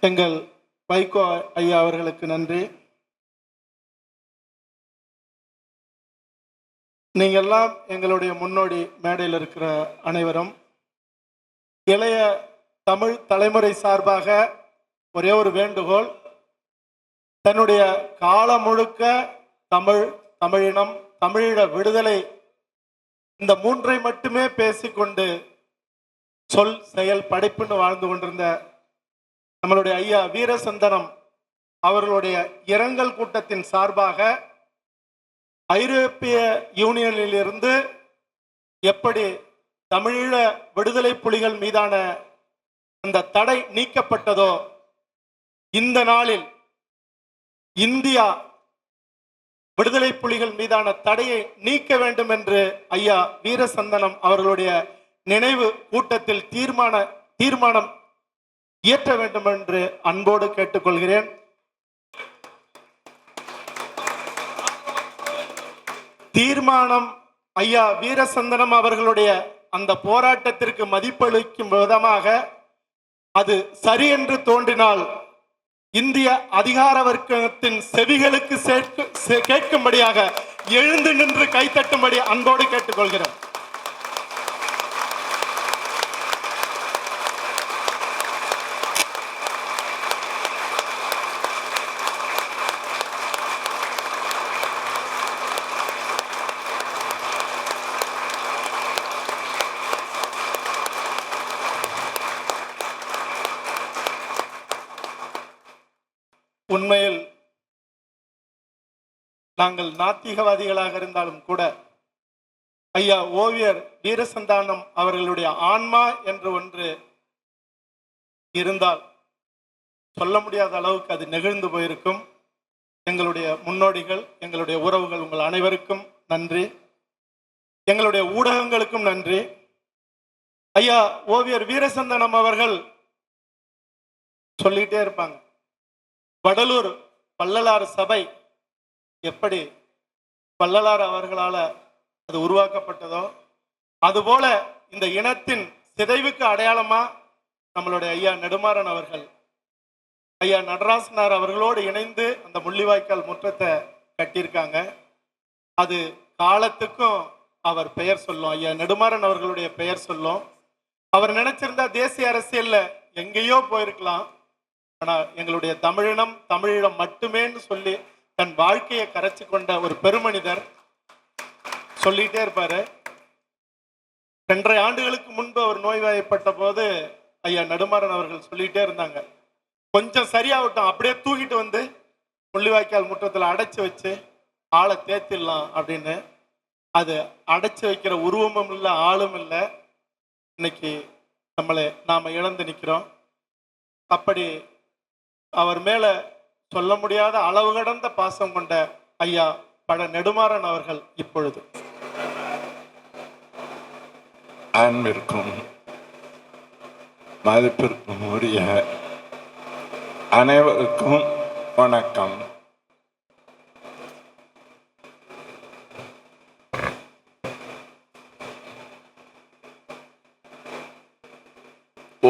எங்கள் வைகோ ஐயா அவர்களுக்கு நன்றி. நீங்கள்லாம் எங்களுடைய முன்னோடி மேடையில் இருக்கிற அனைவரும் இளைய தமிழ் தலைமுறை சார்பாக ஒரே ஒரு வேண்டுகோள், தன்னுடைய காலம் முழுக்க தமிழினம், தமிழீழ விடுதலை இந்த மூன்றை மட்டுமே பேசிக்கொண்டு சொல் செயல் படைப்புன்னு வாழ்ந்து கொண்டிருந்த நம்மளுடைய ஐயா வீரசந்தனம் அவர்களுடைய இரங்கல் கூட்டத்தின் சார்பாக ஐரோப்பிய யூனியனில் இருந்து எப்படி தமிழீழ விடுதலை புலிகள் மீதான அந்த தடை நீக்கப்பட்டதோ, இந்த நாளில் இந்தியா விடுதலை புலிகள் மீதான தடையை நீக்க வேண்டும் என்று ஐயா வீரசந்தனம் அவர்களுடைய நினைவு கூட்டத்தில் தீர்மானம் இயற்ற வேண்டும் என்று அன்போடு கேட்டுக்கொள்கிறேன். தீர்மானம் ஐயா வீரசந்தனம் அவர்களுடைய அந்த போராட்டத்திற்கு மதிப்பளிக்கும் விதமாக அது சரி என்று தோன்றினால் இந்திய அதிகார வர்க்கத்தின் செவிகளுக்கு கேட்கும்படியாக எழுந்து நின்று கைத்தட்டும்படி அன்போடு கேட்டுக்கொள்கிறோம். உண்மையில் நாங்கள் நாத்திகவாதிகளாக இருந்தாலும் கூட ஐயா ஓவியர் வீரசந்தானம் அவர்களுடைய ஆன்மா என்று ஒன்று இருந்தால் சொல்ல முடியாத அளவுக்கு அது நெகிழ்ந்து போயிருக்கும். எங்களுடைய முன்னோடிகள், எங்களுடைய உறவுகள், உங்கள் அனைவருக்கும் நன்றி. எங்களுடைய ஊடகங்களுக்கும் நன்றி. ஐயா ஓவியர் வீரசந்தானம் அவர்கள் சொல்லிட்டே இருப்பாங்க, வடலூர் வள்ளலார் சபை எப்படி வள்ளலார் அவர்களால் அது உருவாக்கப்பட்டதோ, அதுபோல இந்த இனத்தின் சிதைவுக்கு அடையாளமா நம்மளுடைய ஐயா நெடுமாறன் அவர்கள், ஐயா நடராசனார் அவர்களோடு இணைந்து அந்த முள்ளிவாய்க்கால் முற்றத்தை கட்டியிருக்காங்க. அது காலத்துக்கும் அவர் பெயர் சொல்லும், ஐயா நெடுமாறன் அவர்களுடைய பெயர் சொல்லும். அவர் நினைச்சிருந்தா தேசிய அரசியல்ல எங்கேயோ போயிருக்கலாம். ஆனா எங்களுடைய தமிழினம் தமிழீழம் மட்டுமேன்னு சொல்லி தன் வாழ்க்கையை கரைச்சு கொண்ட ஒரு பெருமனிதர் சொல்லிட்டே இருப்பாரு. 2.5 ஆண்டுகளுக்கு முன்பு அவர் நோய்வாய்ப்பட்ட போது ஐயா நெடுமாறன் அவர்கள் சொல்லிட்டே இருந்தாங்க, கொஞ்சம் சரியாகட்டும், அப்படியே தூக்கிட்டு வந்து முள்ளிவாய்க்கால் முற்றத்தில் அடைச்சு வச்சு ஆளை தேத்திடலாம் அப்படின்னு. அது அடைச்சு வைக்கிற உருவமும் இல்லை, ஆளும் இல்லை. இன்னைக்கு நாம இழந்து நிற்கிறோம். அப்படி அவர் மேல சொல்ல முடியாத அளவு கடந்த பாசம் கொண்ட ஐயா பழ நெடுமாறன் அவர்கள் இப்பொழுது. அன்பிற்கும் மதிப்பிற்கும் உரிய அனைவருக்கும் வணக்கம்.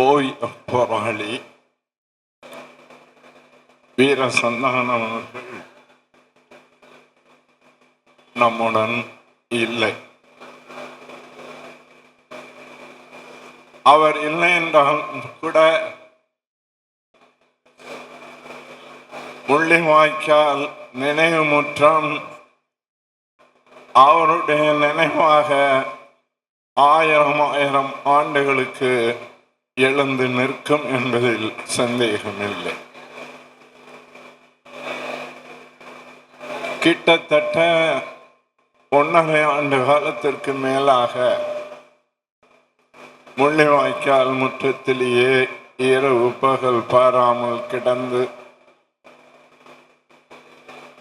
ஓய்வு போராளி வீரசந்தானம் அவர்கள் நம்முடன் இல்லை. அவர் இல்லை என்றால் கூட முள்ளிவாய்க்கால் நினைவு முற்றம் அவருடைய நினைவாக 1000 ஆண்டுகளுக்கு எழுந்து நிற்கும் என்பதில் சந்தேகமில்லை. கிட்டத்தட்ட 1.5 ஆண்டு காலத்திற்கு மேலாக முள்ளிவாய்க்கால் முற்றத்திலேயே இரவு பகல் பாராமல் கிடந்து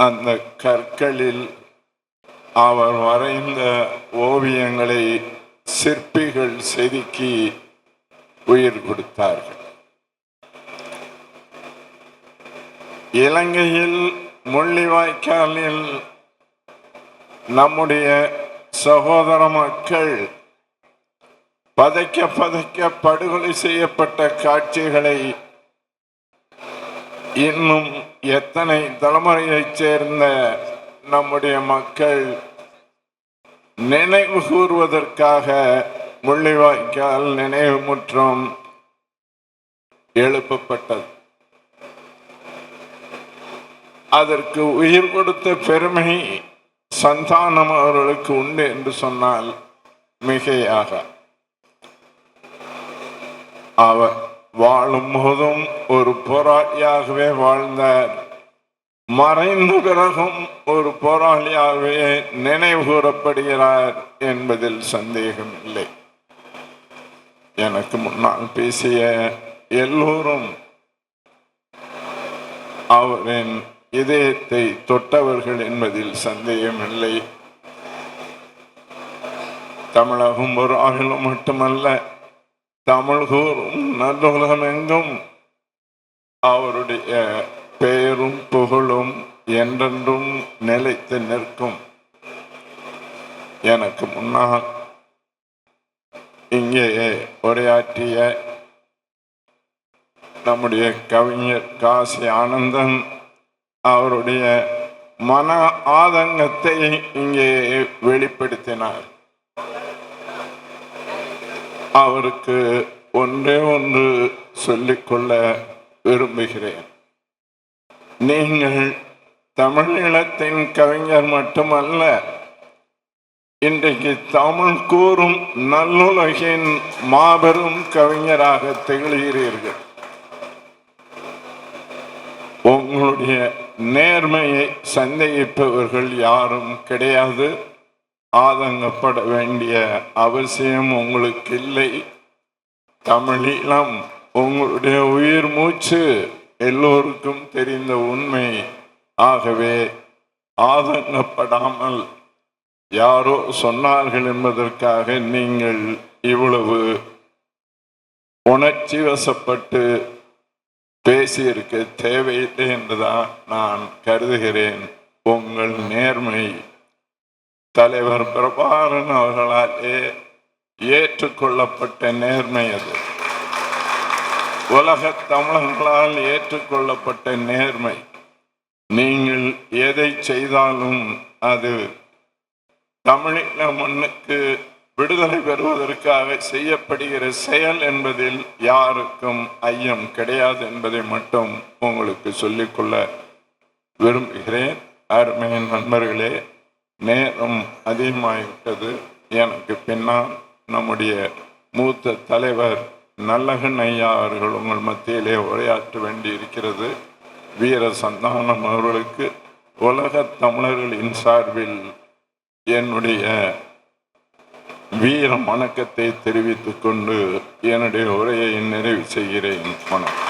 அந்த கற்களில் அவர் வரைந்த ஓவியங்களை சிற்பிகள் செதுக்கி உயிர் கொடுத்தார்கள். இலங்கையில் முள்ளிவாய்க்காலில் நம்முடைய சகோதர மக்கள் பதைக்க படுகொலை செய்யப்பட்ட காட்சிகளை இன்னும் எத்தனை தலைமுறையைச் சேர்ந்த நம்முடைய மக்கள் நினைவு கூறுவதற்காக முள்ளிவாய்க்கால் நினைவு முற்றம் எழுப்பப்பட்டது. அதற்கு உயிர் கொடுத்த பெருமை சந்தானம் அவர்களுக்கு உண்டு என்று சொன்னால் மிகையாக. அவர் வாழும் போதும் ஒரு போராளியாகவே வாழ்ந்தார். மறைந்த பிறகும் ஒரு போராளியாகவே நினைவு கூறப்படுகிறார் என்பதில் சந்தேகம் இல்லை. எனக்கு முன்னால் பேசிய எல்லோரும் அவரின் இதயத்தை தொட்டவர்கள் என்பதில் சந்தேகமில்லை. தமிழகம் ஒரு ஆகிலும் மட்டுமல்ல, தமிழ் கூறும் நல்லுலகமெங்கும் அவருடைய பெயரும் புகழும் என்றென்றும் நிலைத்து நிற்கும். எனக்கு முன்னால் இங்கே உரையாற்றிய நம்முடைய கவிஞர் காசி ஆனந்தன் அவருடைய மன ஆதங்கத்தை இங்கே வெளிப்படுத்தினார். அவருக்கு ஒன்றே ஒன்று சொல்லிக்கொள்ள விரும்புகிறேன். நீங்கள் தமிழீழத்தின் கவிஞர் மட்டுமல்ல, இன்றைக்கு தமிழ் கூறும் நல்லுலகின் மாபெரும் கவிஞராக திகழ்கிறீர்கள். உங்களுடைய நேர்மையை சந்தேகிப்பவர்கள் யாரும் கிடையாது. ஆதங்கப்பட வேண்டிய அவசியம் உங்களுக்கு இல்லை. தமிழீழம் உங்களுடைய உயிர் மூச்சு, எல்லோருக்கும் தெரிந்த உண்மை. ஆகவே ஆதங்கப்படாமல் யாரோ சொன்னார்கள் என்பதற்காக நீங்கள் இவ்வளவு உணர்ச்சி வசப்பட்டு பேசியிருக்க தேவையில்லை என்றுதான் நான் கருதுகிறேன். உங்கள் நேர்மை தலைவர் பிரபாகரன் அவர்களாலே ஏற்றுக்கொள்ளப்பட்ட நேர்மை. அது உலக தமிழர்களால் ஏற்றுக்கொள்ளப்பட்ட நேர்மை. நீங்கள் எதை செய்தாலும் அது தமிழீழ மண்ணுக்கு விடுதலை பெறுவதற்காக செய்யப்படுகிற செயல் என்பதில் யாருக்கும் ஐயம் கிடையாது என்பதை மட்டும் உங்களுக்கு சொல்லிக்கொள்ள விரும்புகிறேன். அருமையின் நண்பர்களே, நேரம் அதிகமாகிவிட்டது. எனக்கு பின்னால் நம்முடைய மூத்த தலைவர் நல்லகன் ஐயா அவர்கள் உங்கள் மத்தியிலே உரையாற்ற வேண்டி இருக்கிறது. வீர சந்தானம் அவர்களுக்கு உலக தமிழர்களின் சார்பில் என்னுடைய வீர வணக்கத்தை தெரிவித்துக் கொண்டு என்னுடைய உரையை நிறைவு செய்கிறேன். வணக்கம்.